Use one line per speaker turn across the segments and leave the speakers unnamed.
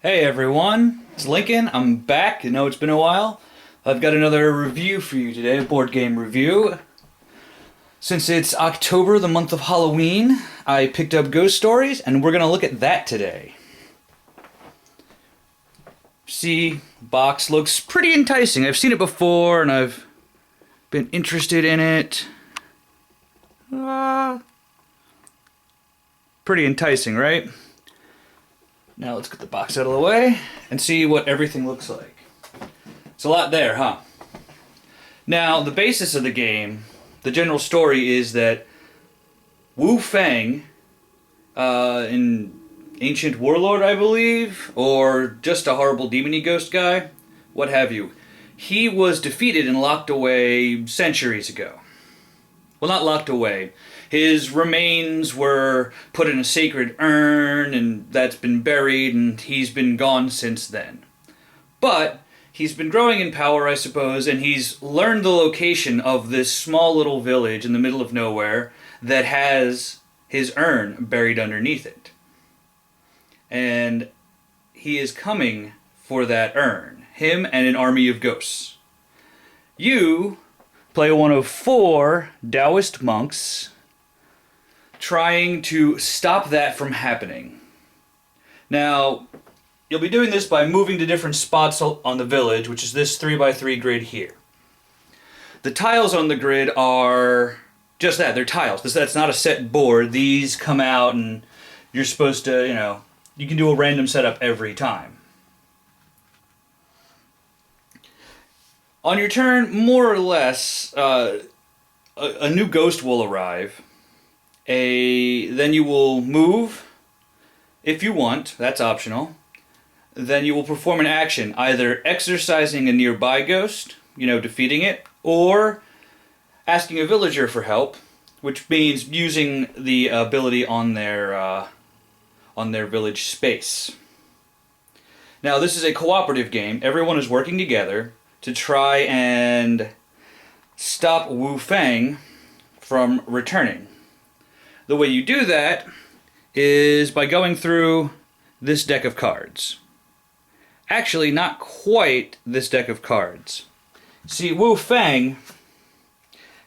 Hey everyone, it's Lincoln. I'm back. You know, it's been a while. I've got another review for you today, a board game review. Since it's October, the month of Halloween, I picked up Ghost Stories, and we're going to look at that today. See, box looks pretty enticing. I've seen it before, and I've been interested in it. Pretty enticing, right? Now let's get the box out of the way and see what everything looks like. It's a lot there, huh? Now, the basis of the game, the general story is that Wu Fang, an ancient warlord, I believe, or just a horrible demony ghost guy, what have you, he was defeated and locked away centuries ago. Well, not locked away. His remains were put in a sacred urn, and that's been buried, and he's been gone since then. But he's been growing in power, I suppose, and he's learned the location of this small little village in the middle of nowhere that has his urn buried underneath it. And he is coming for that urn, him and an army of ghosts. You play one of 4 Taoist monks trying to stop that from happening. Now, you'll be doing this by moving to different spots on the village, which is this 3x3 grid here. The tiles on the grid are just that, they're tiles. That's not a set board. These come out and you're supposed to, you can do a random setup every time. On your turn, more or less, a new ghost will arrive. Then you will move, if you want, that's optional. Then you will perform an action, either exorcising a nearby ghost, defeating it, or asking a villager for help, which means using the ability on their village space. Now, this is a cooperative game. Everyone is working together to try and stop Wu Fang from returning. The way you do that is by going through this deck of cards. Actually, not quite this deck of cards. See, Wu Fang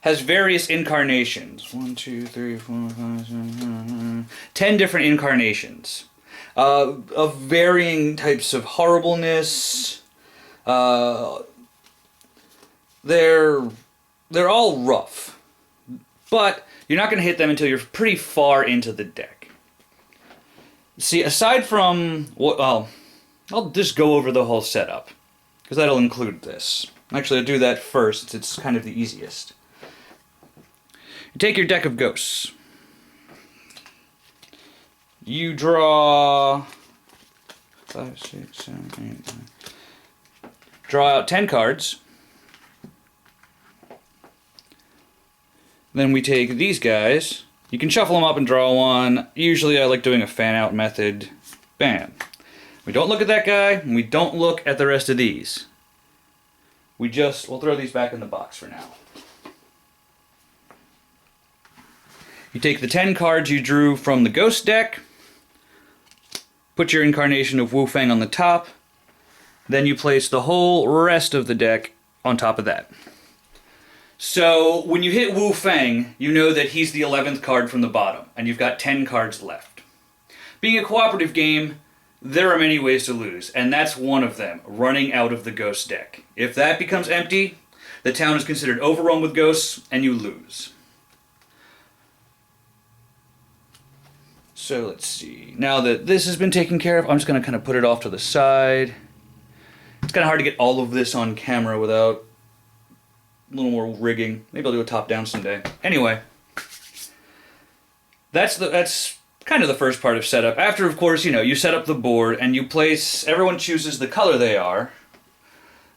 has various incarnations. 1, 2, 3, 4, 5, 6, 10 different incarnations of varying types of horribleness. They're all rough, but you're not going to hit them until you're pretty far into the deck. See, aside from I'll just go over the whole setup, because that'll include this. Actually, I'll do that first. It's kind of the easiest. You take your deck of ghosts. You draw 5, 6, 7, 8, 9. Draw out 10 cards. Then we take these guys. You can shuffle them up and draw one. Usually I like doing a fan-out method. Bam. We don't look at that guy, and we don't look at the rest of these. We'll throw these back in the box for now. You take the 10 cards you drew from the ghost deck, put your incarnation of Wu Fang on the top, then you place the whole rest of the deck on top of that. So, when you hit Wu Fang, you know that he's the 11th card from the bottom, and you've got 10 cards left. Being a cooperative game, there are many ways to lose, and that's one of them, running out of the ghost deck. If that becomes empty, the town is considered overrun with ghosts, and you lose. So, let's see. Now that this has been taken care of, I'm just going to kind of put it off to the side. It's kind of hard to get all of this on camera without a little more rigging. Maybe I'll do a top-down someday. Anyway, that's kind of the first part of setup. After, of course, you set up the board and you place. Everyone chooses the color they are: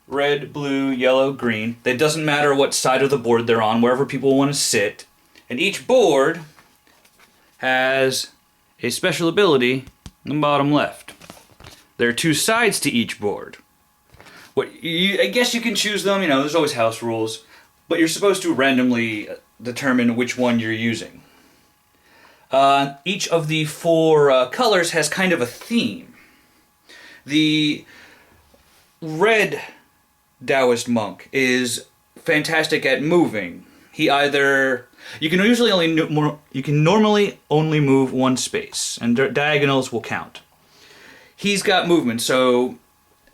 red, blue, yellow, green. It doesn't matter what side of the board they're on, wherever people want to sit. And each board has a special ability in the bottom left. There are 2 sides to each board. I guess you can choose them, there's always house rules, but you're supposed to randomly determine which one you're using. Each of the 4 colors has kind of a theme. The red Taoist monk is fantastic at moving. He either you can normally only move one space, and diagonals will count. He's got movement, so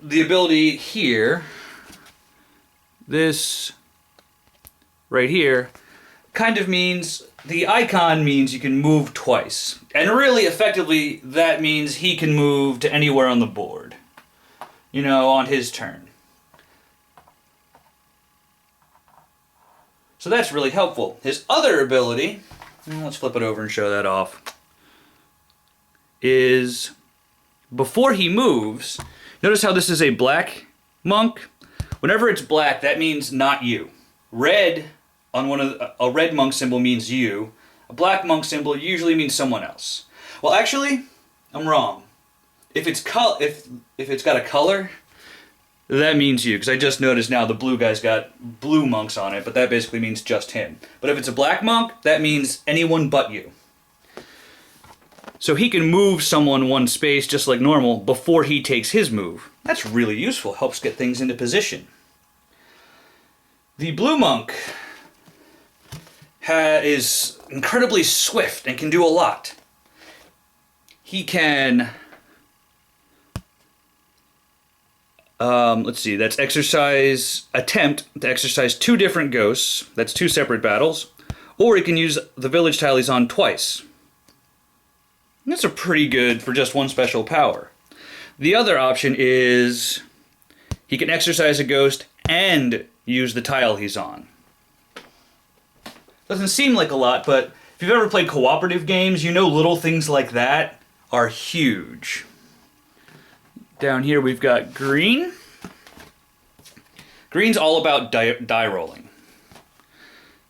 the ability here, this right here, kind of means the icon means you can move twice, and really effectively that means he can move to anywhere on the board, on his turn. So that's really helpful. His other ability, let's flip it over and show that off, is before he moves, notice how this is a black monk? Whenever it's black, that means not you. Red on a red monk symbol means you. A black monk symbol usually means someone else. Well, actually, I'm wrong. If it's got a color, that means you, because I just noticed now the blue guy's got blue monks on it, but that basically means just him. But if it's a black monk, that means anyone but you. So he can move someone one space just like normal before he takes his move. That's really useful, helps get things into position. The blue monk is incredibly swift and can do a lot. He can... let's see, that's attempt to exercise 2 different ghosts, that's 2 separate battles, or he can use the village tile he's on twice. That's a pretty good for just one special power. The other option is he can exercise a ghost and use the tile he's on. Doesn't seem like a lot, but if you've ever played cooperative games, little things like that are huge. Down here we've got green. Green's all about die rolling.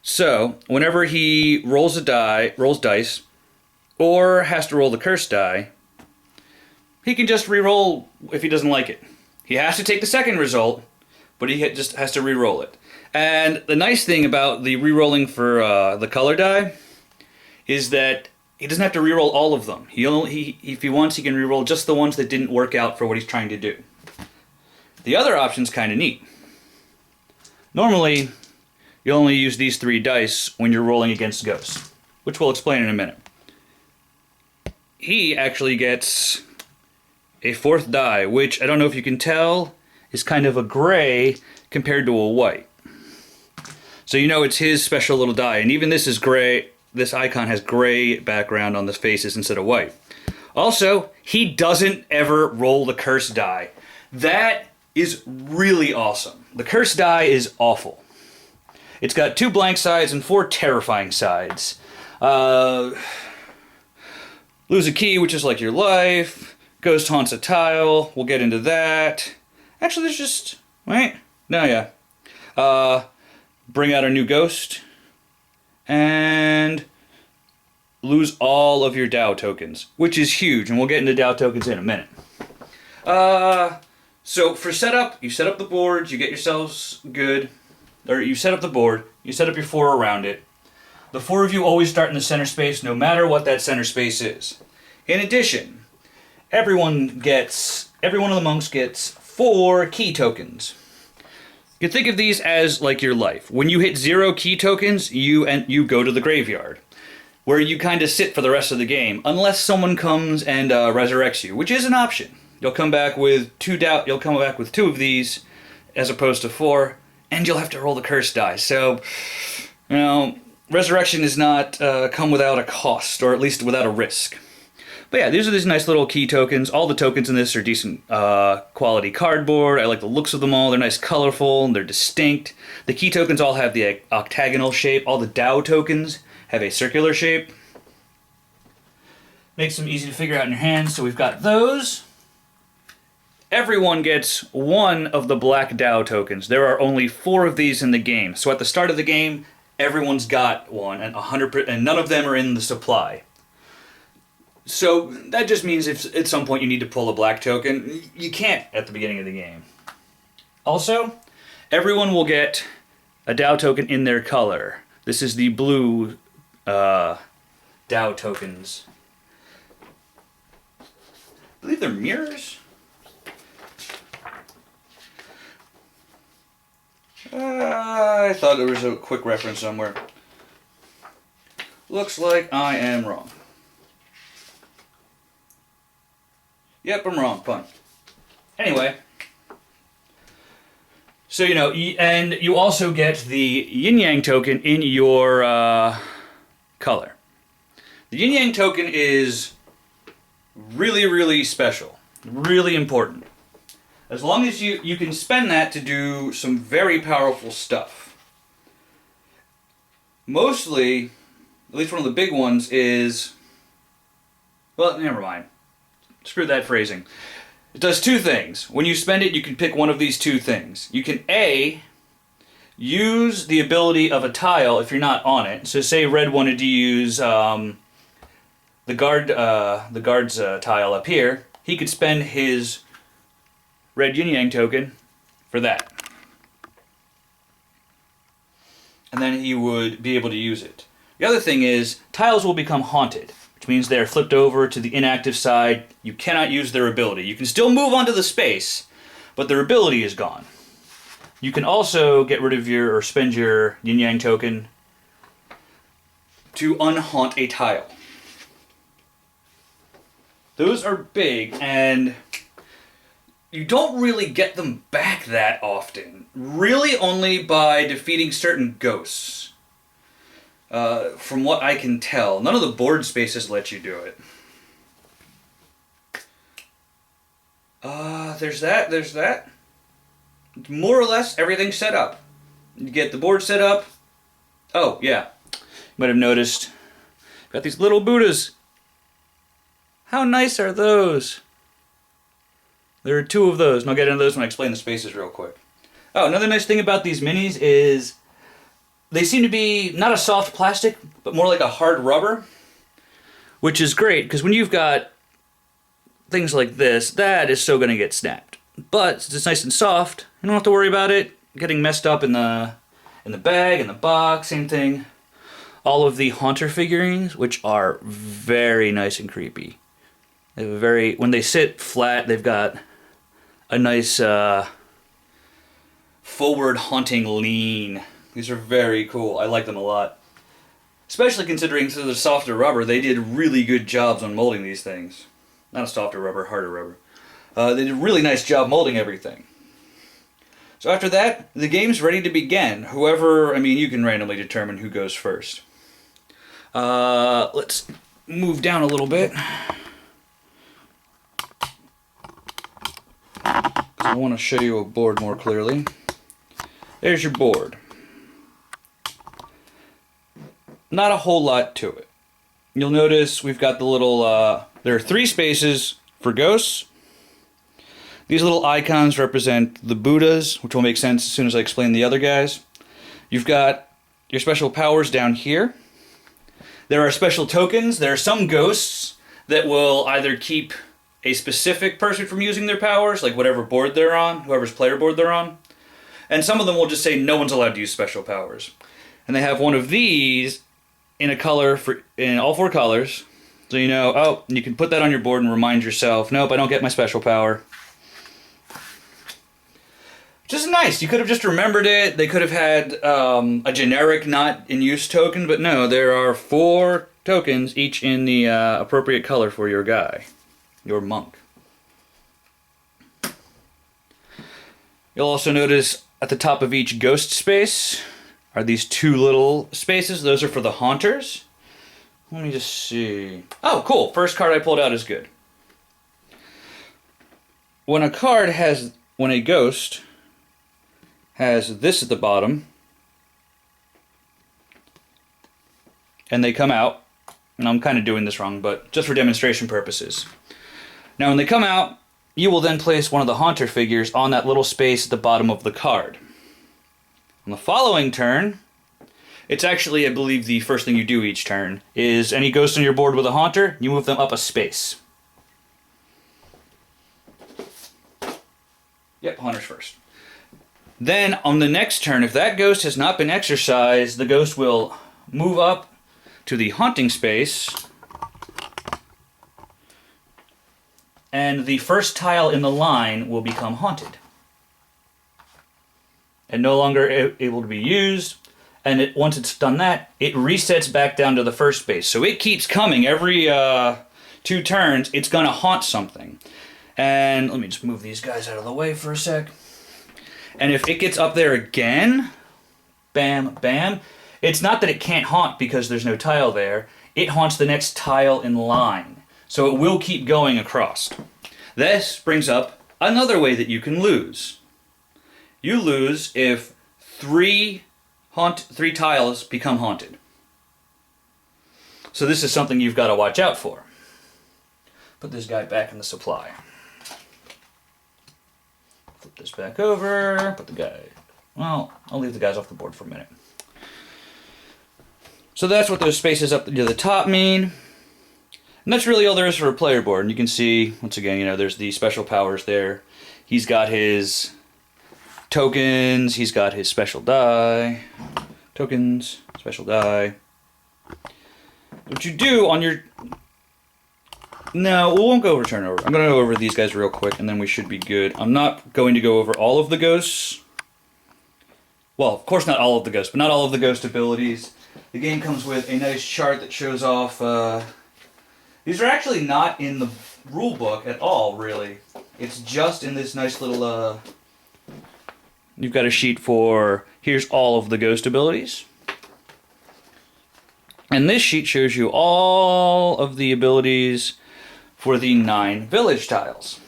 So, whenever he rolls dice, or has to roll the curse die, he can just re-roll if he doesn't like it. He has to take the second result, but he just has to re-roll it. And the nice thing about the re-rolling for the color die is that he doesn't have to re-roll all of them. If he wants, he can re-roll just the ones that didn't work out for what he's trying to do. The other option's kind of neat. Normally, you'll only use these 3 dice when you're rolling against ghosts, which we'll explain in a minute. He actually gets a 4th die, which I don't know if you can tell is kind of a gray compared to a white. So it's his special little die, and even this is gray. This icon has gray background on the faces instead of white. Also, he doesn't ever roll the curse die. That is really awesome. The curse die is awful. It's got 2 blank sides and 4 terrifying sides. Lose a key, which is like your life. Ghost haunts a tile. We'll get into that. Actually, there's just... Wait. No, yeah. Bring out a new ghost. And lose all of your Dao tokens, which is huge, and we'll get into Dao tokens in a minute. So for setup, you set up the board, you get yourselves good, or you set up the board, you set up your 4 around it. The 4 of you always start in the center space, no matter what that center space is. In addition, every one of the monks gets 4 key tokens. You can think of these as like your life. When you hit 0 key tokens, you go to the graveyard, where you kind of sit for the rest of the game, unless someone comes and resurrects you, which is an option. You'll come back with 2 of these, as opposed to 4, and you'll have to roll the curse die. So, resurrection does not come without a cost, or at least without a risk. But yeah, these are these nice little key tokens. All the tokens in this are decent quality cardboard. I like the looks of them all. They're nice, colorful, and they're distinct. The key tokens all have the octagonal shape. All the Dao tokens have a circular shape. Makes them easy to figure out in your hands. So we've got those. Everyone gets 1 of the black Dao tokens. There are only 4 of these in the game. So at the start of the game, everyone's got one, and none of them are in the supply. So that just means if at some point you need to pull a black token, you can't at the beginning of the game. Also, everyone will get a Dao token in their color. This is the blue Dao tokens. I believe they're mirrors. I thought there was a quick reference somewhere. Looks like I am wrong. Yep, I'm wrong. Fun. Anyway. So, you know, and you also get the yin-yang token in your color. The yin-yang token is really, really special. Really important. As long as you can spend that to do some very powerful stuff. Mostly, at least one of the big ones is... Well, never mind. Screw that phrasing. It does two things. When you spend it, you can pick one of these two things. You can A, use the ability of a tile if you're not on it. So say Red wanted to use the guard's tile up here. He could spend his red yin-yang token for that. And then he would be able to use it. The other thing is, tiles will become haunted, which means they're flipped over to the inactive side. You cannot use their ability. You can still move onto the space, but their ability is gone. You can also get rid of or spend your yin-yang token to unhaunt a tile. Those are big, and you don't really get them back that often. Really only by defeating certain ghosts. From what I can tell. None of the board spaces let you do it. There's that. More or less, everything's set up. You get the board set up. Oh, yeah. You might have noticed. Got these little Buddhas. How nice are those? There are two of those, and I'll get into those when I explain the spaces real quick. Oh, another nice thing about these minis is they seem to be not a soft plastic, but more like a hard rubber, which is great, because when you've got things like this, that is so going to get snapped. But since it's nice and soft, you don't have to worry about it getting messed up in the bag, in the box, same thing. All of the Haunter figurines, which are very nice and creepy. They have when they sit flat, they've got a nice forward haunting lean. These are very cool. I like them a lot. Especially considering through the softer rubber, they did really good jobs on molding these things. Not a softer rubber, harder rubber. They did a really nice job molding everything. So after that, the game's ready to begin. You can randomly determine who goes first. Let's move down a little bit. I want to show you a board more clearly. There's your board. Not a whole lot to it. You'll notice we've got the little, there are 3 spaces for ghosts. These little icons represent the Buddhas, which will make sense as soon as I explain the other guys. You've got your special powers down here. There are special tokens. There are some ghosts that will either keep a specific person from using their powers, like whatever board they're on, whoever's player board they're on. And some of them will just say no one's allowed to use special powers. And they have one of these in a color in all 4 colors. So you know, oh, you can put that on your board and remind yourself, nope, I don't get my special power. Which is nice. You could have just remembered it. They could have had a generic not in use token, but no, there are 4 tokens, each in the appropriate color for your guy, your monk. You'll also notice at the top of each ghost space are these 2 little spaces. Those are for the haunters. Let me just see. Oh, cool. First card I pulled out is good. When a ghost has this at the bottom, and they come out, and I'm kind of doing this wrong, but just for demonstration purposes. Now when they come out, you will then place one of the Haunter figures on that little space at the bottom of the card. On the following turn, it's actually, I believe, the first thing you do each turn, is any ghost on your board with a Haunter, you move them up a space. Yep, Haunters first. Then, on the next turn, if that ghost has not been exercised, the ghost will move up to the haunting space, and the first tile in the line will become haunted. and no longer able to be used. And once it's done that, it resets back down to the first base. So it keeps coming every 2 turns. It's going to haunt something. And let me just move these guys out of the way for a sec. And if it gets up there again, bam, bam, it's not that it can't haunt because there's no tile there. It haunts the next tile in line. So it will keep going across. This brings up another way that you can lose. You lose if 3 tiles become haunted. So this is something you've got to watch out for. Put this guy back in the supply. Flip this back over, put the guy... Well, I'll leave the guys off the board for a minute. So that's what those spaces up to the top mean. And that's really all there is for a player board. And you can see, once again, you know, there's the special powers there. He's got his tokens, he's got his special die. Tokens, special die. What you do on your... No, we won't go over turnover. I'm going to go over these guys real quick, and then we should be good. I'm not going to go over all of the ghosts. Well, of course not all of the ghosts, but not all of the ghost abilities. The game comes with a nice chart that shows off... These are actually not in the rule book at all, really. It's just in this nice little... You've got a sheet for... Here's all of the ghost abilities. And this sheet shows you all of the abilities for the 9 village tiles.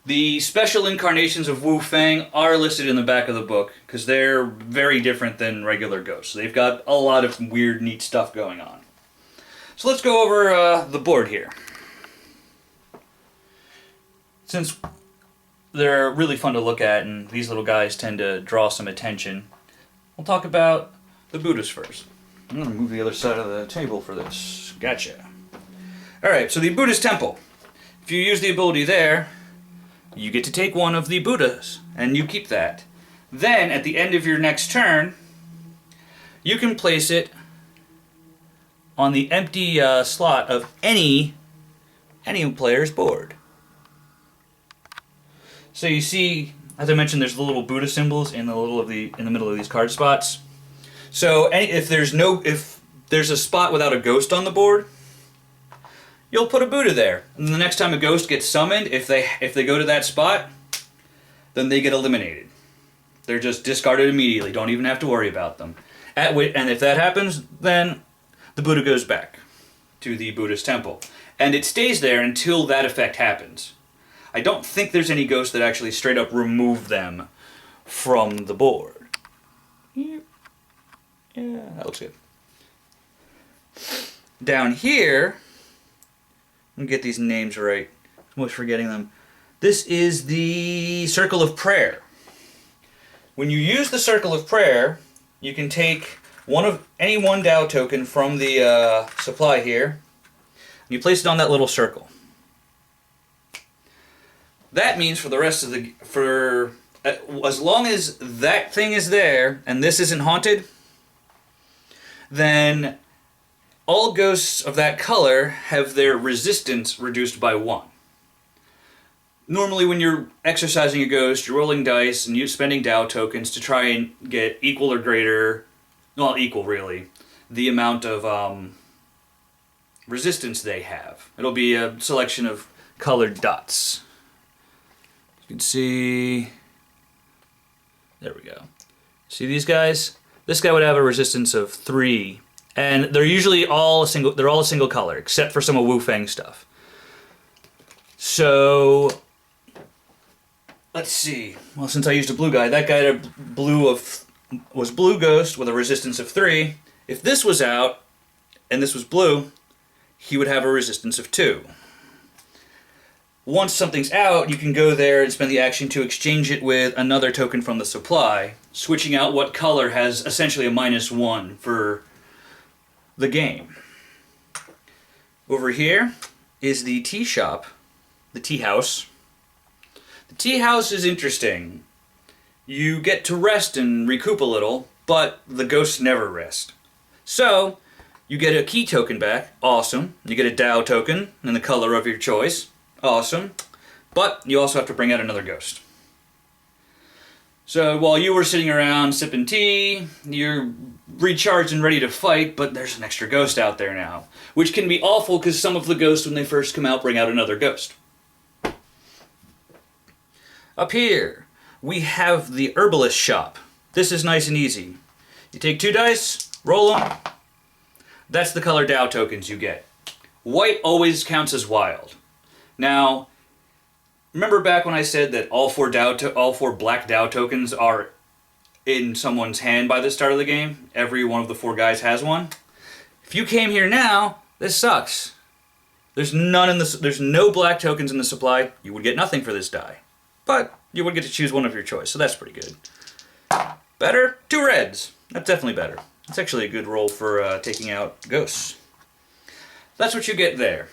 The special incarnations of Wu Fang are listed in the back of the book because they're very different than regular ghosts. They've got a lot of weird, neat stuff going on. So let's go over the board here. Since they're really fun to look at and these little guys tend to draw some attention, we'll talk about the Buddhas first. I'm going to move the other side of the table for this. Gotcha. Alright, so the Buddhist temple. If you use the ability there, you get to take one of the Buddhas, and you keep that. Then, at the end of your next turn, you can place it on the empty slot of any player's board. So you see, as I mentioned, there's the little Buddha symbols in the middle of these card spots. So if there's a spot without a ghost on the board, you'll put a Buddha there. And the next time a ghost gets summoned, if they go to that spot, then they get eliminated. They're just discarded immediately. Don't even have to worry about them. And if that happens, then the Buddha goes back to the Buddhist temple. And it stays there until that effect happens. I don't think there's any ghosts that actually straight up remove them from the board. Yeah, that looks good. Down here, let me get these names right. I'm always forgetting them. This is the Circle of Prayer. When you use the Circle of Prayer, you can take any one Tao token from the supply here, and you place it on that little circle. That means for the rest of as long as that thing is there and this isn't haunted, then all ghosts of that color have their resistance reduced by 1. Normally when you're exercising a ghost, you're rolling dice and you're spending Tao tokens to try and get equal or greater, well, equal really, the amount of resistance they have. It'll be a selection of colored dots. You can see, there we go. See these guys? This guy would have a resistance of 3, and they're usually all a single color, except for some of Wu Fang stuff. So, let's see. Well, since I used a blue guy, that guy had was blue ghost with a resistance of 3. If this was out, and this was blue, he would have a resistance of 2. Once something's out, you can go there and spend the action to exchange it with another token from the supply, switching out what color has essentially a -1 for the game. Over here is the tea shop, the tea house. The tea house is interesting. You get to rest and recoup a little, but the ghosts never rest. So, you get a key token back, awesome. You get a Tao token in the color of your choice. Awesome. But you also have to bring out another ghost. So while you were sitting around sipping tea, you're recharged and ready to fight, but there's an extra ghost out there now. Which can be awful because some of the ghosts, when they first come out, bring out another ghost. Up here, we have the herbalist shop. This is nice and easy. You take 2 dice, roll them. That's the color Dow tokens you get. White always counts as wild. Now, remember back when I said that all 4 black Dow tokens are in someone's hand by the start of the game? Every one of the 4 guys has one. If you came here now, this sucks. There's no black tokens in the supply. You would get nothing for this die. But you would get to choose one of your choice, so that's pretty good. Better? 2 reds. That's definitely better. It's actually a good roll for taking out ghosts. That's what you get there.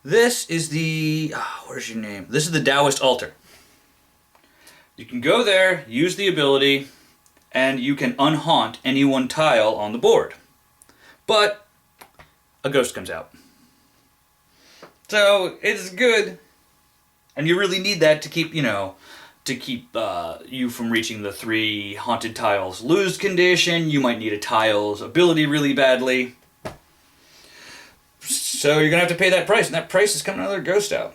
This is the... where's your name? This is the Taoist altar. You can go there, use the ability, and you can unhaunt any one tile on the board. But a ghost comes out. So it's good. And you really need that to keep, you from reaching the 3 haunted tiles lose condition. You might need a tile's ability really badly. So you're going to have to pay that price, and that price is coming another ghost out.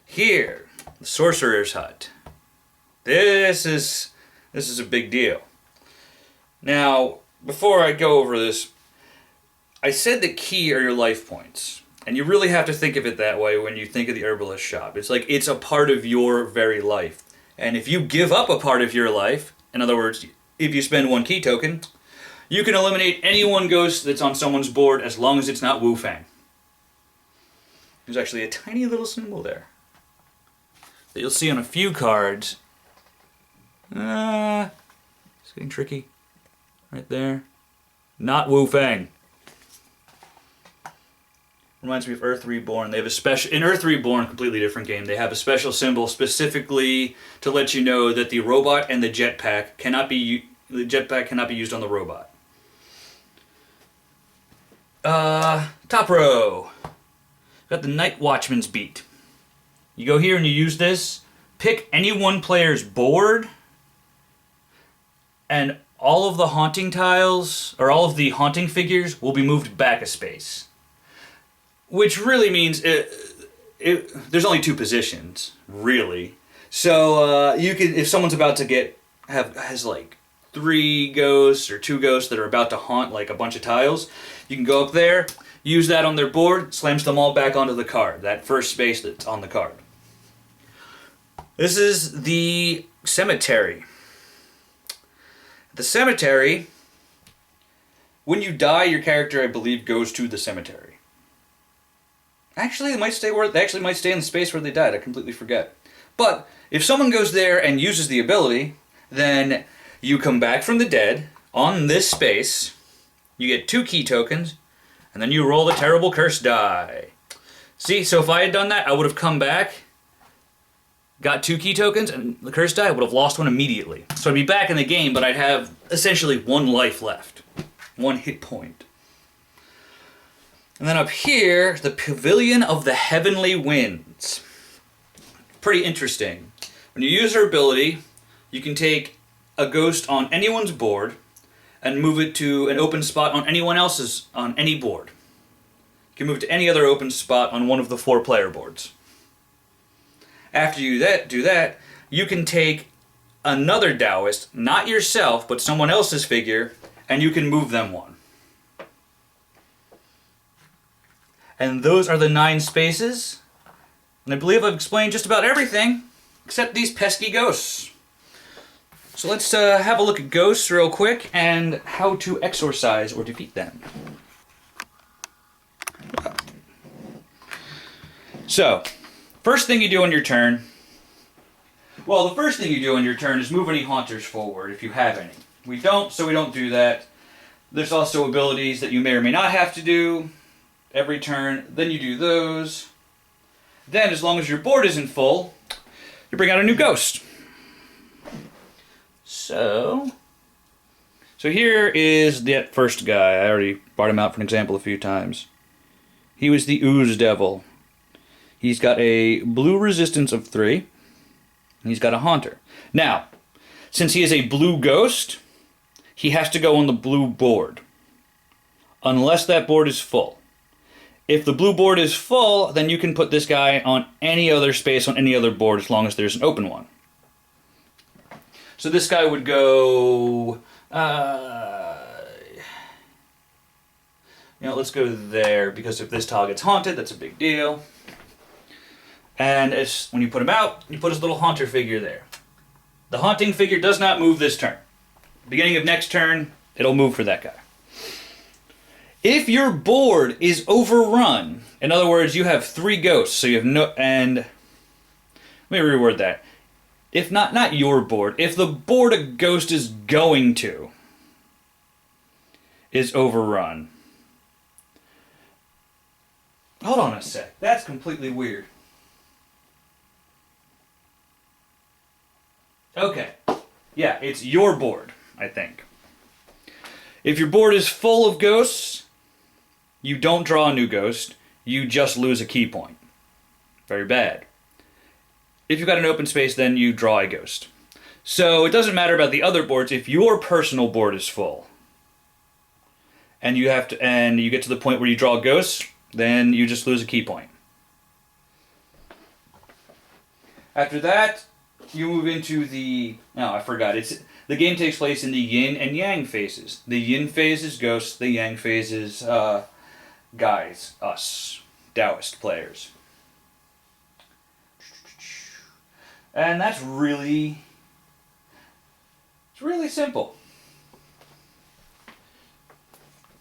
Here, the Sorcerer's Hut. This is a big deal. Now, before I go over this, I said the key are your life points. And you really have to think of it that way when you think of the herbalist shop. It's like it's a part of your very life. And if you give up a part of your life, in other words, if you spend 1 key token, you can eliminate any one ghost that's on someone's board as long as it's not Wu Fang. There's actually a tiny little symbol there that you'll see on a few cards. It's getting tricky. Right there. Not Wu Fang. Reminds me of Earth Reborn. They have a special... In Earth Reborn, completely different game, they have a special symbol specifically to let you know that the robot and the jetpack cannot be... The jetpack cannot be used on the robot. Top row. Got the Night Watchman's Beat. You go here and you use this. Pick any one player's board, and all of the haunting tiles, or all of the haunting figures, will be moved back a space. Which really means there's only 2 positions, really. So you can, if someone's about to has like 3 ghosts or 2 ghosts that are about to haunt like a bunch of tiles, you can go up there, use that on their board, slams them all back onto the card, that first space that's on the card. This is the cemetery. The cemetery, when you die, your character, I believe, goes to the cemetery. Actually, they actually might stay in the space where they died. I completely forget. But if someone goes there and uses the ability, then you come back from the dead on this space. You get 2 key tokens, and then you roll the terrible curse die. See, so if I had done that, I would have come back, got 2 key tokens, and the curse die, I would have lost 1 immediately. So I'd be back in the game, but I'd have essentially 1 life left. 1 hit point. And then up here, the Pavilion of the Heavenly Winds. Pretty interesting. When you use her ability, you can take a ghost on anyone's board and move it to an open spot on anyone else's, on any board. You can move it to any other open spot on one of the 4 player boards. After you do that, you can take another Taoist, not yourself, but someone else's figure, and you can move them 1. And those are the 9 spaces. And I believe I've explained just about everything, except these pesky ghosts. So let's have a look at ghosts real quick, and how to exorcise or defeat them. So, first thing you do on your turn... Well, the first thing you do on your turn is move any haunters forward, if you have any. We don't, so we don't do that. There's also abilities that you may or may not have to do every turn. Then you do those. Then, as long as your board isn't full, you bring out a new ghost. So here is that first guy. I already brought him out for an example a few times. He was the Ooze Devil. He's got a blue resistance of 3. He's got a Haunter. Now, since he is a blue ghost, he has to go on the blue board. Unless that board is full. If the blue board is full, then you can put this guy on any other space on any other board as long as there's an open one. So this guy would go... let's go there, because if this tile gets haunted, that's a big deal. And when you put him out, you put his little Haunter figure there. The haunting figure does not move this turn. Beginning of next turn, it'll move for that guy. If your board is overrun, in other words, you have 3 ghosts, so you have no... And let me reword that. If not your board, if the board a ghost is going to is overrun. Hold on a sec. That's completely weird. Okay. Yeah, it's your board, I think. If your board is full of ghosts, you don't draw a new ghost. You just lose a key point. Very bad. If you've got an open space, then you draw a ghost. So it doesn't matter about the other boards. If your personal board is full, and you get to the point where you draw ghosts, then you just lose a key point. After that, you move into the... No, I forgot. The game takes place in the yin and yang phases. The yin phase is ghosts. The yang phase is guys, us, Taoist players. And that's really... It's really simple.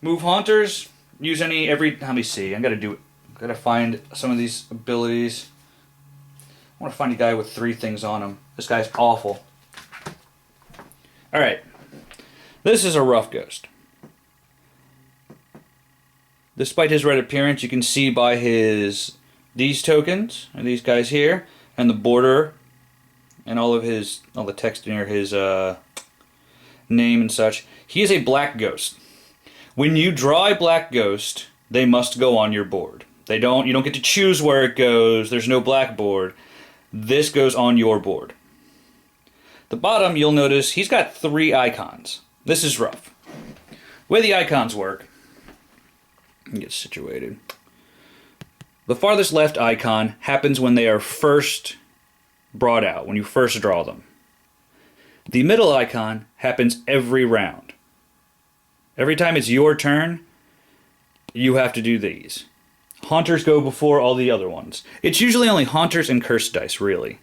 Move Haunters. Use let me see. I gotta find some of these abilities. I want to find a guy with 3 things on him. This guy's awful. Alright. This is a rough ghost. Despite his red appearance, you can see by these tokens, and these guys here, and the border, and all the text near his name and such. He is a black ghost. When you draw a black ghost, they must go on your board. You don't get to choose where it goes. There's no black board. This goes on your board. The bottom, you'll notice he's got 3 icons. This is rough. The way the icons work, let me get situated. The farthest left icon happens when they are first brought out, when you first draw them. The middle icon happens every round. Every time it's your turn, you have to do these. Haunters go before all the other ones. It's usually only Haunters and Cursed Dice, really.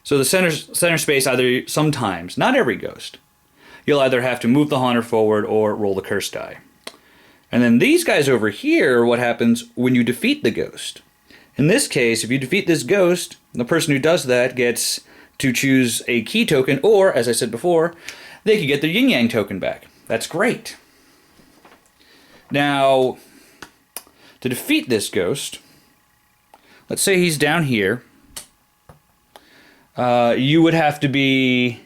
So the center space, sometimes, not every ghost, you'll either have to move the Haunter forward or roll the Cursed Die. And then these guys over here are what happens when you defeat the ghost. In this case, if you defeat this ghost, the person who does that gets to choose a key token, or, as I said before, they can get their Yin Yang token back. That's great. Now, to defeat this ghost, let's say he's down here. You would have to be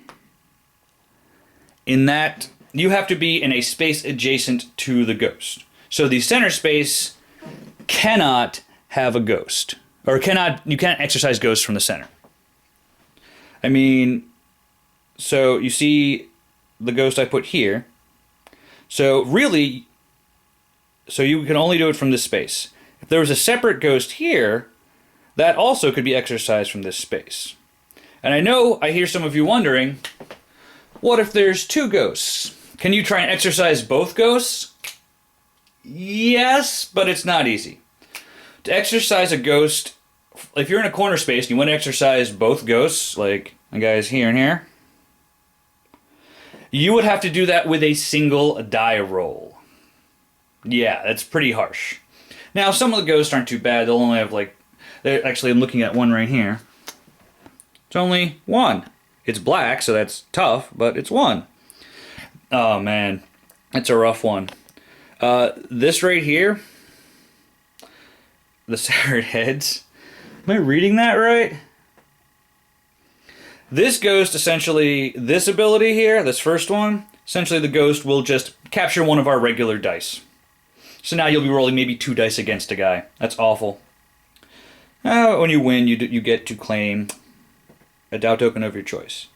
in that. You have to be in a space adjacent to the ghost. So the center space cannot have a ghost, or you can't exercise ghosts from the center. I mean, so you see the ghost I put here. So really, you can only do it from this space. If there was a separate ghost here, that also could be exercised from this space. And I hear some of you wondering, what if there's 2 ghosts? Can you try and exercise both ghosts? Yes, but it's not easy. To exercise a ghost, if you're in a corner space and you want to exercise both ghosts, like the guys here and here, you would have to do that with a single die roll. Yeah, that's pretty harsh. Now, some of the ghosts aren't too bad. They'll only have actually, I'm looking at one right here. It's only 1. It's black, so that's tough, but it's 1. Oh, man. That's a rough one. This right here, the severed heads. Am I reading that right? This ghost, essentially, this ability here, this first one, essentially the ghost will just capture one of our regular dice. So now you'll be rolling maybe 2 dice against a guy. That's awful. When you win, you get to claim a Dow token of your choice.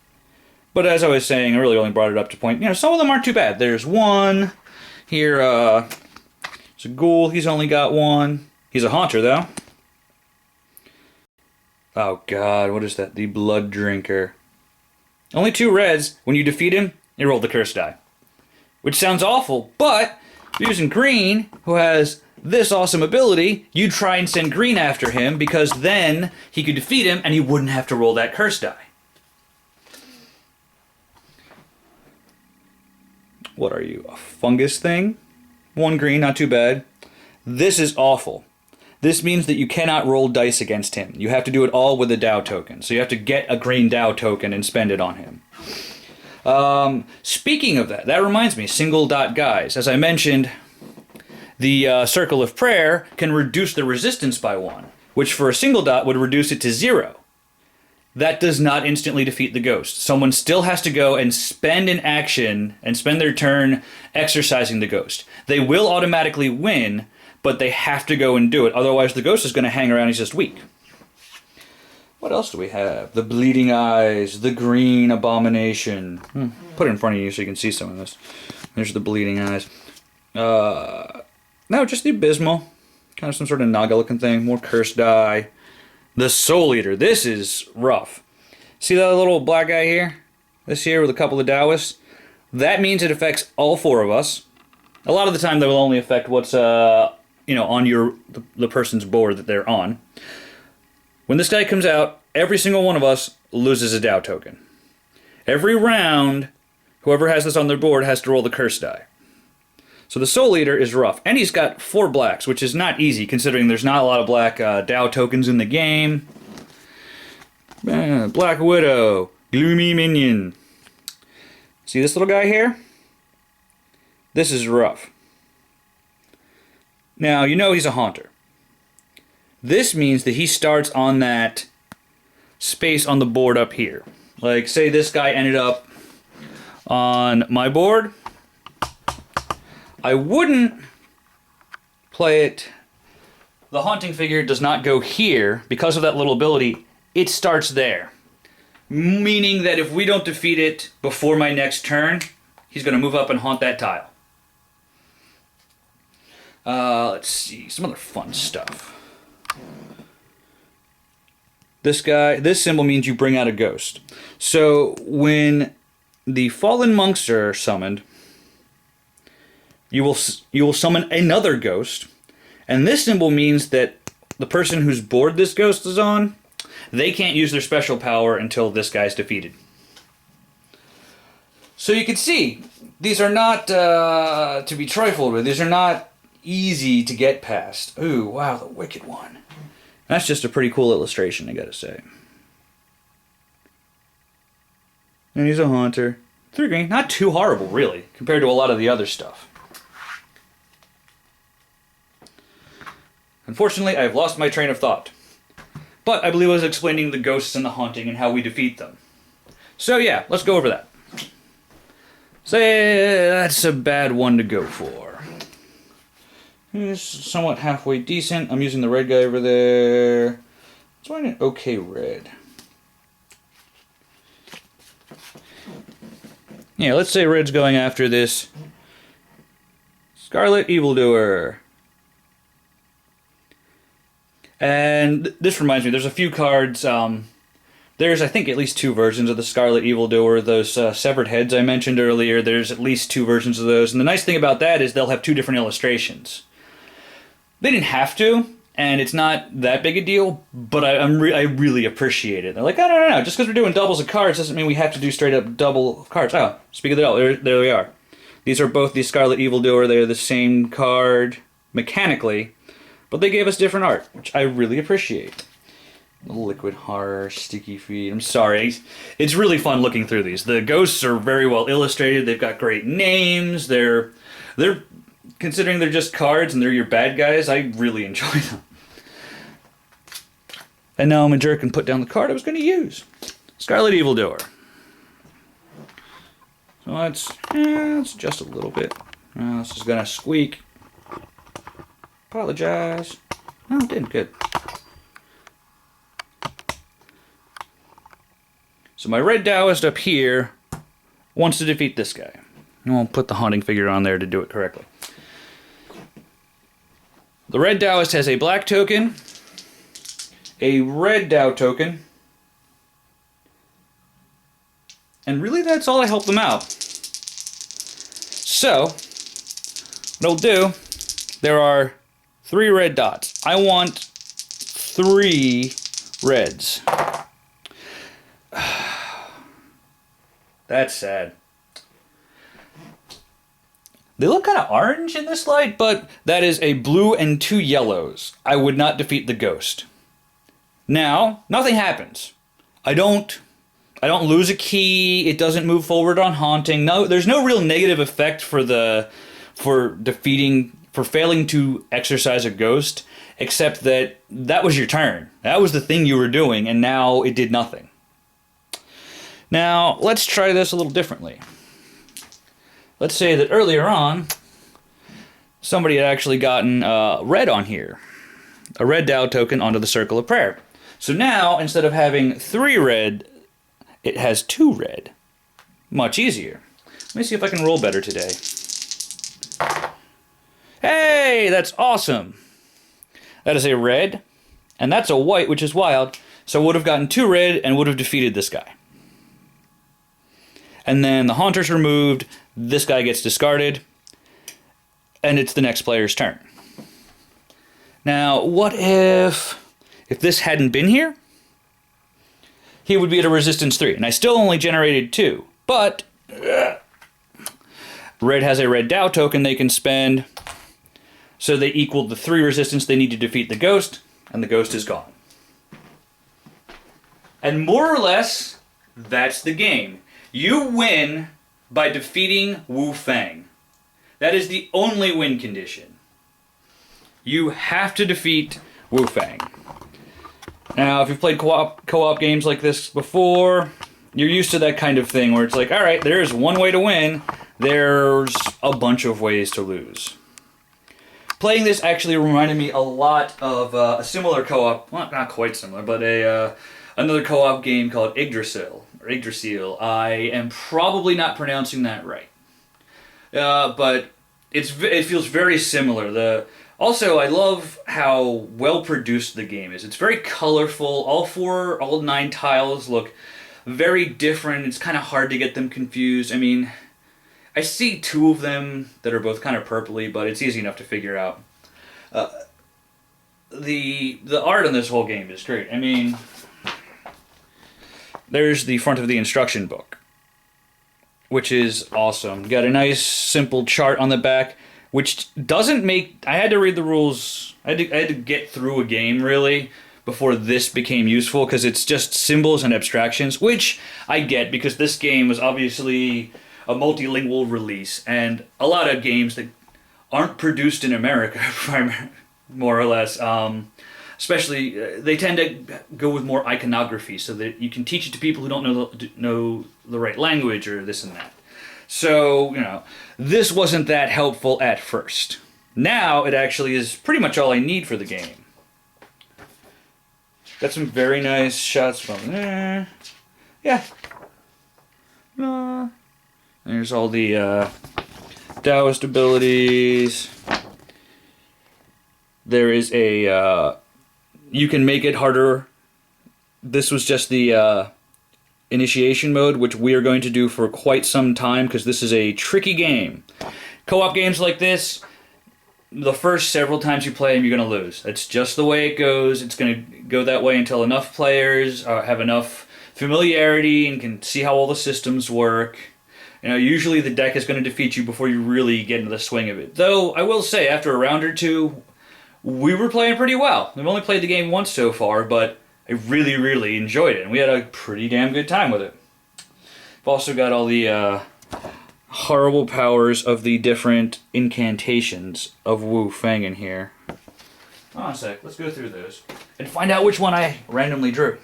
But as I was saying, I really only brought it up to point, some of them aren't too bad. There's one here, it's a ghoul, he's only got one. He's a haunter, though. Oh god, what is that? The Blood Drinker. Only 2 reds. When you defeat him, you roll the curse die. Which sounds awful, but using green, who has this awesome ability, you'd try and send green after him, because then he could defeat him and he wouldn't have to roll that curse die. What are you, a fungus thing? 1 green, not too bad. This is awful. This means that you cannot roll dice against him. You have to do it all with a Dow token. So you have to get a green Dow token and spend it on him. Speaking of that reminds me, single dot guys. As I mentioned, the Circle of Prayer can reduce the resistance by 1, which for a single dot would reduce it to 0. That does not instantly defeat the ghost. Someone still has to go and spend an action and spend their turn exercising the ghost. They will automatically win, but they have to go and do it. Otherwise, the ghost is going to hang around. He's just weak. What else do we have? The Bleeding Eyes, the Green Abomination. Put it in front of you so you can see some of this. There's the Bleeding Eyes. No, just the Abysmal. Kind of some sort of Naga-looking thing. More curse die. The Soul Eater. This is rough. See that little black guy here? This here with a couple of Taoists? That means it affects all 4 of us. A lot of the time, they will only affect what's on the person's board that they're on. When this guy comes out, every single one of us loses a Dow token. Every round, whoever has this on their board has to roll the curse die. So the Soul Eater is rough. And he's got 4 blacks, which is not easy, considering there's not a lot of black Dow tokens in the game. Black Widow, Gloomy Minion. See this little guy here? This is rough. Now, he's a haunter. This means that he starts on that space on the board up here. Like, say this guy ended up on my board. I wouldn't play it. The haunting figure does not go here. Because of that little ability, it starts there. Meaning that if we don't defeat it before my next turn, he's going to move up and haunt that tile. Let's see, some other fun stuff. This symbol means you bring out a ghost. So when the fallen monks are summoned, you will summon another ghost, and this symbol means that the person whose board this ghost is on, they can't use their special power until this guy's defeated. So you can see, these are not to be trifled with. These are not easy to get past. Ooh, wow, the Wicked One. That's just a pretty cool illustration, I gotta say. And he's a haunter. 3 green, not too horrible, really, compared to a lot of the other stuff. Unfortunately, I've lost my train of thought. But I believe I was explaining the ghosts and the haunting and how we defeat them. So yeah, let's go over that. Say that's a bad one to go for. He's somewhat halfway decent. I'm using the red guy over there. Let's find an okay red. Yeah, let's say red's going after this Scarlet Evildoer. And this reminds me, there's a few cards. There's, I think, at least 2 versions of the Scarlet Evildoer. Those severed heads I mentioned earlier, there's at least 2 versions of those. And the nice thing about that is they'll have 2 different illustrations. They didn't have to, and it's not that big a deal, but I really appreciate it. They're like, no, just because we're doing doubles of cards doesn't mean we have to do straight up double of cards. Oh, speak of the devil, there we are. These are both the Scarlet Evildoer. They're the same card mechanically, but they gave us different art, which I really appreciate. Liquid Horror, Sticky Feet. I'm sorry. It's really fun looking through these. The ghosts are very well illustrated. They've got great names. They're considering they're just cards and they're your bad guys, I really enjoy them. And now I'm a jerk and put down the card I was going to use. Scarlet Evildoer. So let's just a little bit. This is going to squeak. Apologize. Oh, it did good. So my red Taoist up here wants to defeat this guy. And we'll put the haunting figure on there to do it correctly. The red Taoist has a black token, a red Tao token, and really that's all I help them out. So, what I'll do, there are 3 red dots. I want 3 reds. That's sad. They look kind of orange in this light, but that is a blue and 2 yellows. I would not defeat the ghost. Now, nothing happens. I don't lose a key. It doesn't move forward on haunting. No, there's no real negative effect for failing to exorcise a ghost, except that was your turn. That was the thing you were doing, and now it did nothing. Now, let's try this a little differently. Let's say that earlier on, somebody had actually gotten red on here. A red Tao token onto the Circle of Prayer. So now, instead of having 3 red, it has 2 red. Much easier. Let me see if I can roll better today. Hey, that's awesome! That is a red, and that's a white, which is wild. So I would have gotten 2 red and would have defeated this guy. And then the Haunter's removed, this guy gets discarded, and it's the next player's turn. Now, what if this hadn't been here? He would be at a resistance 3, and I still only generated 2, but red has a red Tao token they can spend, so they equaled the 3 resistance they need to defeat the ghost, and the ghost is gone. And more or less, that's the game. You win by defeating Wu Fang. That is the only win condition. You have to defeat Wu Fang. Now, if you've played co-op games like this before, you're used to that kind of thing where it's like, alright, there's one way to win, there's a bunch of ways to lose. Playing this actually reminded me a lot of a similar co-op, well, not quite similar, but another co-op game called Yggdrasil. I am probably not pronouncing that right. But it feels very similar. Also, I love how well produced the game is. It's very colorful. All 9 tiles look very different. It's kind of hard to get them confused. I mean, I see 2 of them that are both kind of purpley, but it's easy enough to figure out. The art on this whole game is great. I mean, there's the front of the instruction book, which is awesome. Got a nice simple chart on the back, which doesn't make... I had to read the rules. I had to get through a game, really, before this became useful, because it's just symbols and abstractions, which I get, because this game was obviously a multilingual release, and a lot of games that aren't produced in America, more or less, especially, they tend to go with more iconography, so that you can teach it to people who don't know the right language, or this and that. So, this wasn't that helpful at first. Now, it actually is pretty much all I need for the game. Got some very nice shots from there. Yeah. There's all the Taoist abilities. There is a... you can make it harder. This was just the initiation mode, which we are going to do for quite some time, because this is a tricky game. Co-op games like this, the first several times you play them, you're going to lose. That's just the way it goes. It's going to go that way until enough players have enough familiarity and can see how all the systems work. Usually the deck is going to defeat you before you really get into the swing of it. Though, I will say, after a round or 2, we were playing pretty well. We've only played the game once so far, but I really, really enjoyed it, and we had a pretty damn good time with it. We've also got all the horrible powers of the different incantations of Wu Fang in here. Hold on a sec, let's go through those and find out which one I randomly drew.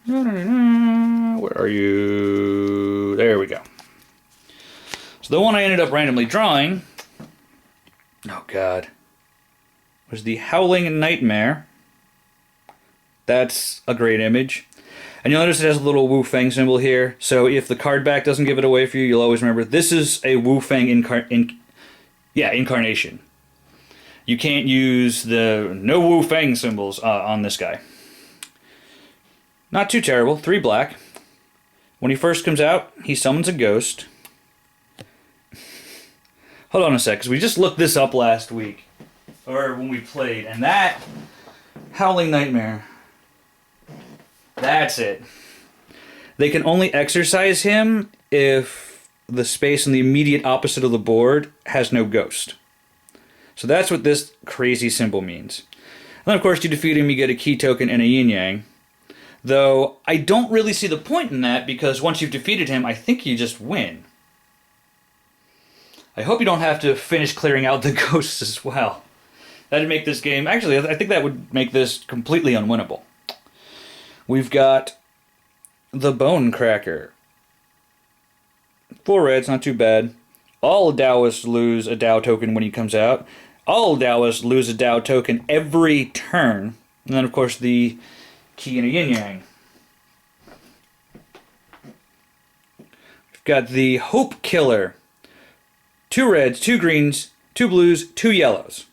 Where are you? There we go. So the one I ended up randomly drawing, oh god, was the Howling Nightmare. That's a great image. And you'll notice it has a little Wu Fang symbol here. So if the card back doesn't give it away for you, you'll always remember this is a Wu Fang incarnation. You can't use the no Wu Fang symbols on this guy. Not too terrible. 3 black. When he first comes out, he summons a ghost. Hold on a sec, because we just looked this up last week. Or when we played, and that Howling Nightmare. That's it. They can only exercise him if the space on the immediate opposite of the board has no ghost. So that's what this crazy symbol means. And then of course you defeat him, you get a key token and a yin yang. Though I don't really see the point in that, because once you've defeated him, I think you just win. I hope you don't have to finish clearing out the ghosts as well. That'd make this game... Actually, I think that would make this completely unwinnable. We've got the Bone Cracker. 4 reds, not too bad. All Taoists lose a Tao token when he comes out. All Taoists lose a Tao token every turn. And then, of course, the key and a yin yang. We've got the Hope Killer. 2 reds, 2 greens, 2 blues, 2 yellows.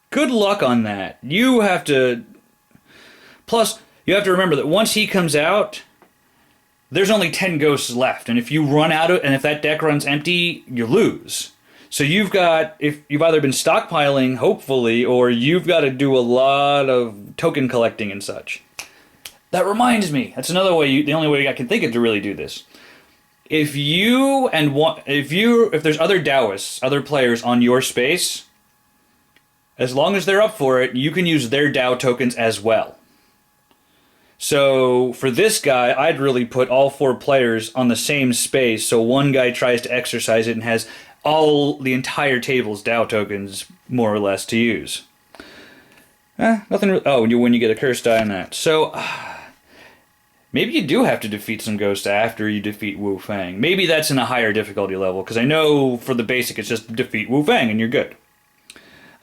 Good luck on that. You have to... Plus, you have to remember that once he comes out, there's only 10 ghosts left. And if you run out of... And if that deck runs empty, you lose. So you've got... If you've either been stockpiling, hopefully, or you've got to do a lot of token collecting and such. That reminds me. That's another way... The only way I can think of to really do this. If there's other Taoists, other players on your space, as long as they're up for it, you can use their Tao tokens as well. So for this guy, I'd really put all 4 players on the same space, so one guy tries to exercise it and has the entire table's Tao tokens, more or less, to use. Nothing. Oh, when you get a cursed die on that. So... Maybe you do have to defeat some ghosts after you defeat Wu Fang. Maybe that's in a higher difficulty level, because I know for the basic it's just defeat Wu Fang and you're good.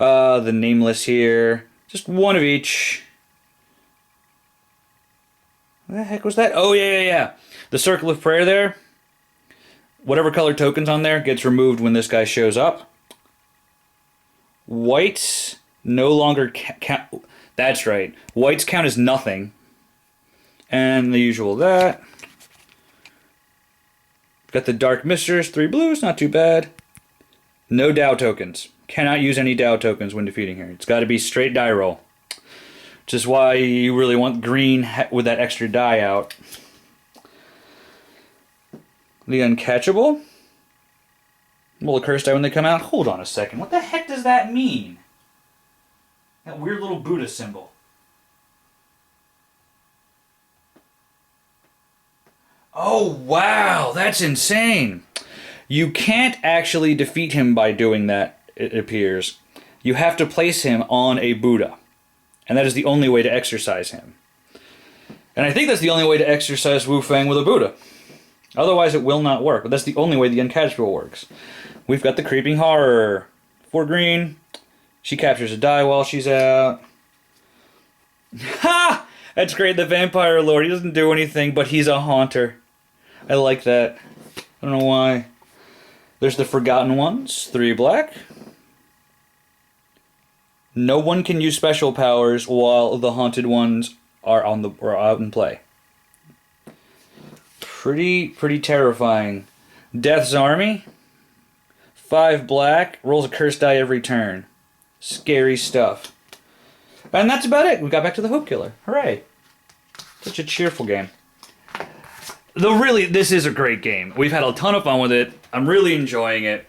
The Nameless here. Just 1 of each. What the heck was that? Oh, yeah. The Circle of Prayer there. Whatever color token's on there gets removed when this guy shows up. Whites no longer count. That's right. Whites count as nothing. And the usual that. Got the Dark Mistress, 3 blues, not too bad. No Tao tokens. Cannot use any Tao tokens when defeating her. It's got to be straight die roll. Which is why you really want green with that extra die out. The Uncatchable. Roll a curse die when they come out. Hold on a second. What the heck does that mean? That weird little Buddha symbol. Oh, wow, that's insane. You can't actually defeat him by doing that, it appears. You have to place him on a Buddha. And that is the only way to exercise him. And I think that's the only way to exercise Wu Fang with a Buddha. Otherwise it will not work, but that's the only way the Uncatchable works. We've got the Creeping Horror. 4 green. She captures a die while she's out. Ha! That's great, the Vampire Lord. He doesn't do anything, but he's a haunter. I like that. I don't know why. There's the Forgotten Ones, 3 black. No one can use special powers while the Haunted Ones are out in play. Pretty terrifying. Death's Army, 5 black, rolls a cursed die every turn. Scary stuff. And that's about it. We got back to the Hope Killer. Hooray. Such a cheerful game. Though really, this is a great game. We've had a ton of fun with it. I'm really enjoying it.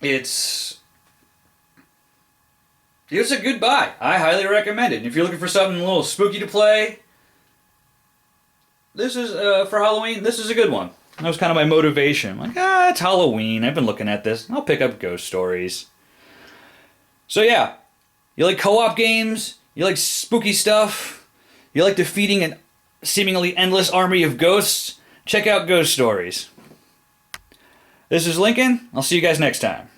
It's a good buy. I highly recommend it. And if you're looking for something a little spooky to play, this is, for Halloween, this is a good one. That was kind of my motivation. I'm like, it's Halloween. I've been looking at this. I'll pick up Ghost Stories. So yeah, you like co-op games? You like spooky stuff? You like defeating an seemingly endless army of ghosts? Check out Ghost Stories. This is Lincoln. I'll see you guys next time.